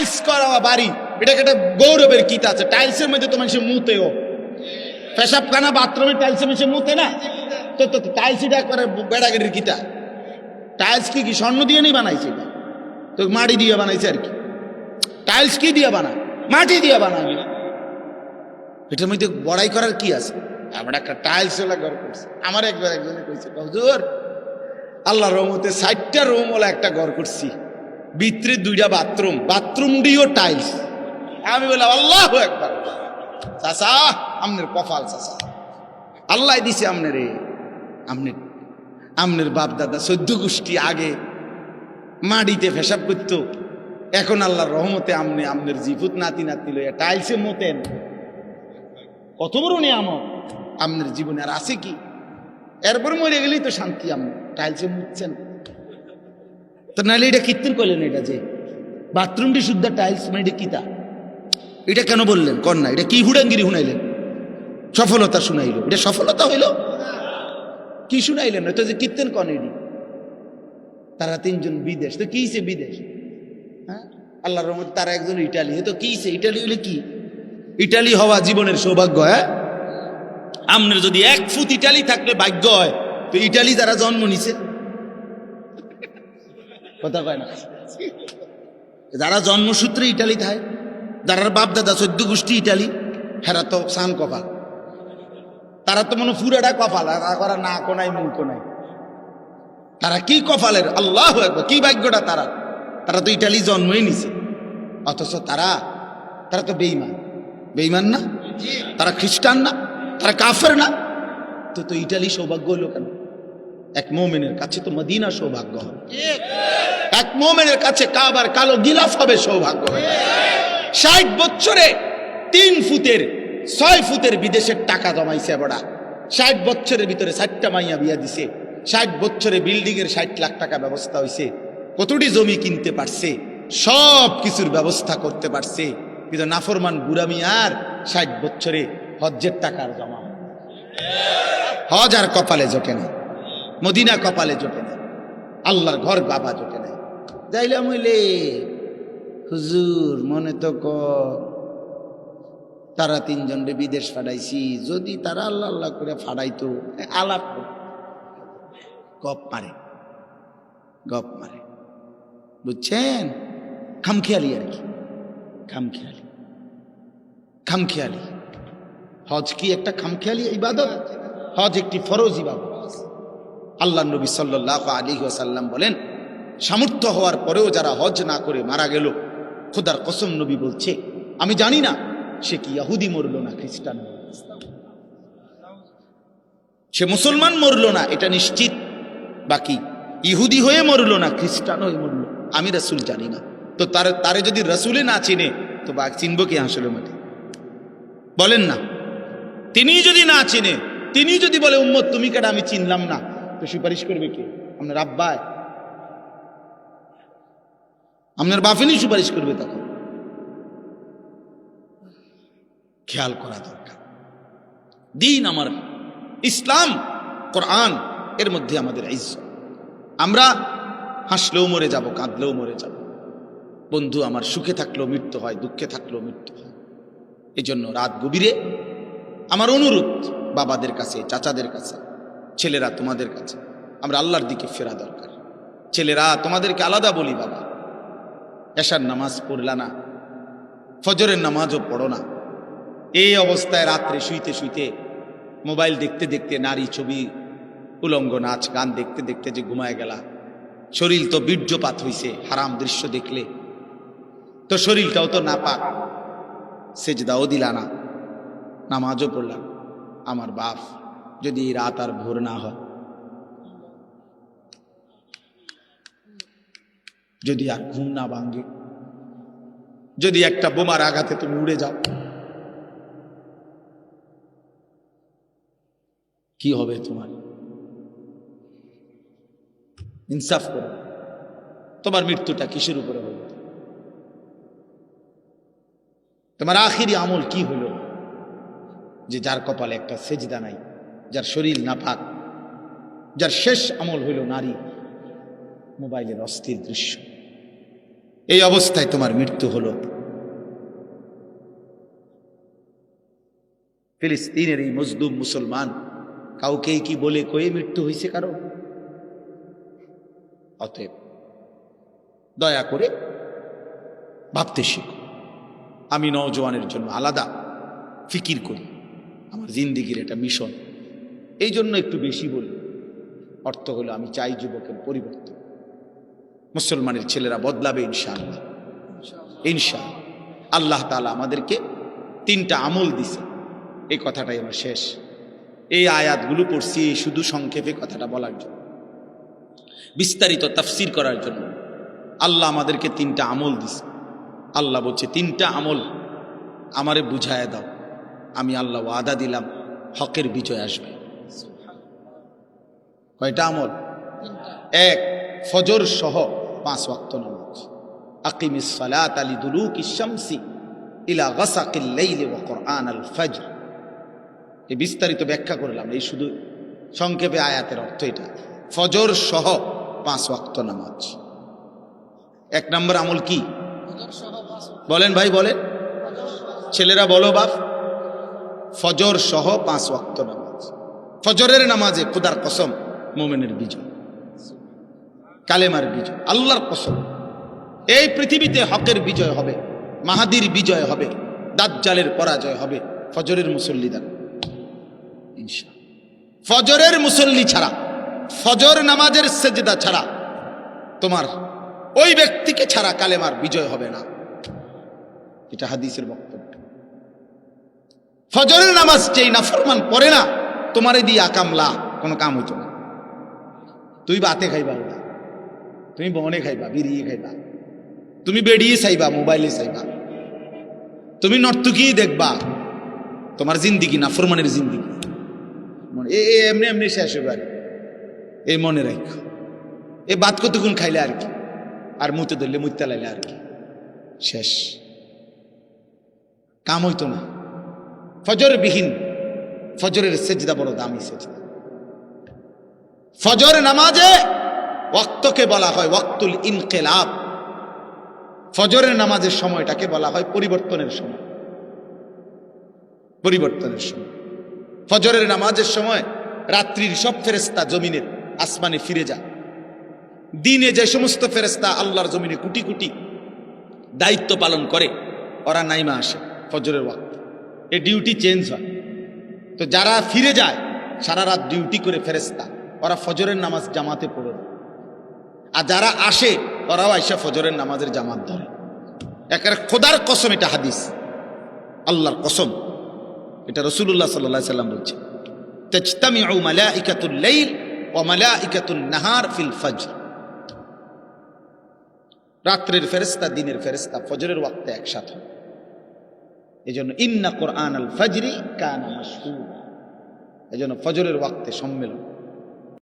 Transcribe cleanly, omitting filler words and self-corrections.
Tiles করা বাড়ি, এটাকে একটা গৌরবের কিতা আছে। টাইলসের মধ্যে তো মানুষের মুতেও, পেশাবখানা বাথরুমে টাইলসের মানুষের মুতে না, তো তো টাইলস এটা করে বেড়াগেরির কিতা। টাইলস কি স্বর্ণ দিয়ে নেই বানাইছে, এটা তো মাটি দিয়ে বানাইছে আর কি। টাইলস কি দিয়ে বানায়? মাটি দিয়ে বানায়। এটার মধ্যে বড়াই করার কি আছে? আমরা একটা টাইলস ওলা ঘর করছি। আমার একজনে কইছে, হুজুর আল্লাহ রহমতে 60টা রুম ওলা একটা ঘর করছি, ভিতরে 2টা বাথরুম, বাথরুম দিয়েও টাইলস। আমি বললাম আল্লাহু আকবার। চাচা আমনের কপাল চাচা, আল্লাহ দিছে আমনে রে। আমনের বাপ দাদা 14 গোষ্ঠী আগে মাটিতে পেশাব করতো, এখন আল্লাহর রহমতে আমনের জিভুত নাতি নাতি লইয়া টাইলসে মতেন। কত বড় নিয়ামত আমনের জীবনে, আর আছে কি? এরপরে মরে গেলেই তো শান্তি। আপনি টাইলসে মুছছেন তো, নাহলে এটা কীর্তন করলেন? এটা যে বাথরুমটি শুদ্ধ টাইলস, মানে এটা কিতা? এটা কেন বললেন কর না? এটা কি হুড়াঙ্গিরি শুনাইলেন? সফলতা শুনাইল, এটা সফলতা হইল? কি শুনাইলেন? তো যে কীর্তন কন এটি। তারা 3 জন বিদেশ, তো কিছে বিদেশ? হ্যাঁ, আল্লাহর রহমতে তারা একজন ইটালি, তো কিছে? ইটালি হইলে কি? ইটালি হওয়া জীবনের সৌভাগ্য। হ্যাঁ, আমনের যদি 1 ফুট ইটালি থাকলে ভাগ্য হয়, তো ইটালি যারা জন্ম নিছে, কথা কয় না, যারা জন্মসূত্রে ইটালি থাকে, যারা বাপ দাদা 14 গোষ্ঠী ইটালি, হেরা তো সান কপাল। তারা তো মনে পুরাটা কপাল, আর না কোনাই মুখ কোনাই। তারা কি কপালের, আল্লাহু আকবার, কি ভাগ্যটা তারা। তারা তো ইটালি জন্মই নিছে, অথচ তারা তো বেঈমান। বেঈমান না? তারা খ্রিস্টান না? তারা কাফের না? তো ইটালি সৌভাগ্য হলো কেন? এক মুমিনের কাছে তো মদিনা সৌভাগ্য হবে, এক মুমিনের কাছে কাবার কালো গিলাফ হবে সৌভাগ্য। 60 বছরে 3 ফুটের 6 ফুটের বিদেশের টাকা জমাইছে বড়া। 60 বছরের ভিতরে 60টা মাইয়া বিয়া দিছে। 60 বছরে বিল্ডিং এর 60 লাখ টাকা ব্যবস্থা হয়েছে। কতটি জমি কিনতে পারছে, সব কিছুর ব্যবস্থা করতে পারছে। কিন্তু নাফরমান বুড়া মিয়ার 60 বছরে হজ্জের টাকার জমা। হজ আর কপালে জোটে না, মদিনা কপালে জোটে না, আল্লাহর ঘর বাবা জোটে না। যাইলাম হইলে হুজুর মনে তো তারা 3 জনরে বিদেশ ফাটাইছি, যদি তারা আল্লাহ আল্লাহ করে ফাটাইতো, আলাপ গপ মারে, বুঝছেন? খামখেয়ালি আর কি, খামখেয়ালি। হজ কি একটা খামখেয়ালি ইবাদত? হজ একটি ফরজ ইবাদত। আল্লাহ নবী সাল্লাল্লাহু আলাইহি ওয়াসাল্লাম বলেন, সামর্থ্য হওয়ার পরেও যারা হজ না করে মারা গেল, খোদার কসম নবী বলছে, আমি জানি না সে কি ইহুদি মরলো না খ্রিস্টান মরলো, সে মুসলমান মরলো না এটা নিশ্চিত, বাকি ইহুদি হয়ে মরলো না খ্রিস্টান হয়ে মরলো, আমি রাসূল জানি না। তো তারে যদি রাসূলে না চিনে, তো বা চিনবো কি আসলে মাঠে? বলেন না। তিনি যদি না চিনে, তিনি যদি বলে উম্মত তুমি কেডা, আমি চিনলাম না, তো সুপারিশ করবে কে? আপনার আব্বায়, আপনার বাফেনই সুপারিশ করবে। তখন খেয়াল করা দরকার। দিন আমার ইসলাম, কোরআন, এর মধ্যে আমাদের ইজ্জত। আমরা হাসলেও মরে যাব, কাঁদলেও মরে যাব। বন্ধু আমার সুখে থাকলেও মৃত্যু হয়, দুঃখে থাকলেও মৃত্যু হয়। এই জন্য রাত গভীরে আমার অনুরোধ বাবাদের কাছে, চাচাদের কাছে, ছেলেরা তোমাদের কাছে, আমরা আল্লাহর দিকে ফেরা দরকার। ছেলেরা তোমাদেরকে আলাদা বলি, বাবা এশার নামাজ পড়লা না, ফজরের নামাজও পড়ো না, এই অবস্থায় রাত্রে শুইতে শুইতে মোবাইল দেখতে দেখতে নারী ছবি, উলঙ্গ নাচ গান দেখতে দেখতে যে ঘুমায় গেলা, শরীর তো বীর্যপাত হইছে হারাম দৃশ্য দেখলে, তো শরীরটাও তো নাপাক, সেজদাও দিলা না, নামাজও পড়লাম। আমার বাপ, যদি রাত আর ভোর না হয়, যদি আর ঘুম না ভাঙ্গে, যদি একটা বোমার আঘাতে তুমি উড়ে যাও, কি হবে তোমার? ইনসাফ করো, তোমার মৃত্যুটা কিসের উপরে হলো? তোমার আখিরি আমল কি হলো? যে যার কপালে একটা সেজদা নাই, যার শরীর নাপাক, যার শেষ আমল হইল নারী, মোবাইলের অস্থির দৃশ্য, এই অবস্থায় তোমার মৃত্যু হলো। ফিলিস্তিনের এই মজলুম মুসলমান কাউকে কি বলে কয়ে মৃত্যু হয়েছে কারো? অতএব দয়া করে ভাবতে শিখো। আমি নওজোয়ানের জন্য আলাদা ফিকির করি, আমার জিন্দিগির এটা মিশন। এই জন্য একটু বেশি বলি। অর্থ হলো আমি চাই যুবকের পরিবর্তন, মুসলমানের ছেলেরা বদলাবে ইনশাআল্লাহ। ইনশাআল্লাহ আল্লাহ তাআলা আমাদেরকে 3টা আমল দিছে। এই কথাটাই আমার শেষ। এই আয়াতগুলো পড়ছি শুধু সংক্ষেপে কথাটা বলার জন্য, বিস্তারিত তাফসীর করার জন্য। আল্লাহ আমাদেরকে 3টা আমল দিছে। আল্লাহ বলছে 3টা আমল আমারে বুঝায় দাও, আমি আল্লাহ ওয়াদা দিলাম হকের বিজয় আসবে। কয়টা আমল? 1, ফজর সহ 5 ওয়াক্ত নামাজ। আকিমিস সালাতা লিদুলুকিশ শামসি ইলা গাসাকিল লাইলি ওয়া কুরআনাল ফজর। এই বিস্তারিত ব্যাখ্যা করলাম, এই শুধু সংক্ষেপে আয়াতের অর্থ এটা। ফজর সহ 5 ওয়াক্ত নামাজ। 1 নম্বর আমল কি বলেন ভাই, বলেন ছেলেরা, বলো বাপ। ফজর সহ 5 ওয়াক্ত নামাজ। ফজরের নামাজে খোদার কসম মুমিনের বিজয়, কালেমার বিজয়, আল্লাহর কসম। এই পৃথিবীতে হকের বিজয় হবে, মাহাদির বিজয় হবে, দাজ্জালের পরাজয় হবে ফজরের মুসল্লি দ্বারা ইনশাআল্লাহ। ফজরের মুসল্লি ছাড়া, ফজর নামাজের সেজদা ছাড়া, তোমার ওই ব্যক্তিকে ছাড়া কালেমার বিজয় হবে না। এটা হাদিসের বক্তব্য। ফজরের নামাজ যেই নাফরমান পড়ে না, তোমারে দিয়ে আকামলা কোনো কাম হইতো না। তুই বাতে খাইবা ওটা, তুমি বনে খাইবা, বিড়িয়ে খাইবা, তুমি বেড়িয়ে চাইবা, মোবাইলে চাইবা, তুমি নর্তকী দেখবা। তোমার জিন্দিগি নাফরমানের জিন্দিগি এমনি এমনি শেষ হবে। আর এই মনে রাখো, এই বাদ কতক্ষণ খাইলে আর কি, আর মুতে ধরলে মুতে লাইলে আর কি, শেষ, কাম হইতো না। ফজর বিহীন, ফজরের সেজদা বড় দামি সেজদা। ফজর নামাজে ওয়াক্তকে বলা হয় ওয়াক্তুল ইনকিলাব। ফজরের নামাজের সময়টাকে বলা হয় পরিবর্তনের সময়। পরিবর্তনের সময় ফজরের নামাজের সময় রাত্রির সব ফেরেশতা জমিনের আসমানে ফিরে যায়। দিনে যে সমস্ত ফেরেশতা আল্লাহর জমিনে কোটি কোটি দায়িত্ব পালন করে, ওরা নাইমা আসে ফজরের ওয়াক্ত। এই ডিউটি চেঞ্জ হয়। তো যারা ফিরে যায় সারা রাত ডিউটি করে ফেরেশতা, ওরা ফজরের নামাজ জামাতে পড়ে। আর যারা আসে ওরাও আইসা ফজরের নামাজের জামাত ধরে। একেবারে খোদার কসম, এটা হাদিস, আল্লাহর কসম, এটা রাসূলুল্লাহ সাল্লাল্লাহু আলাইহি সাল্লাম বলছে, তাজতামিউ মালাইকাতুল লাইল ওয়া মালাইকাতুন নাহার ফিল ফজর। রাত্রের ফেরেশতা দিনের ফেরেশতা ফজরের ওয়াক্তে একসাথে হয়। এজন্য ইন্না কুরআনাল ফজরি কানা মাশহুদা, এজন্য ফজরের ওয়াক্তে সম্মেলন।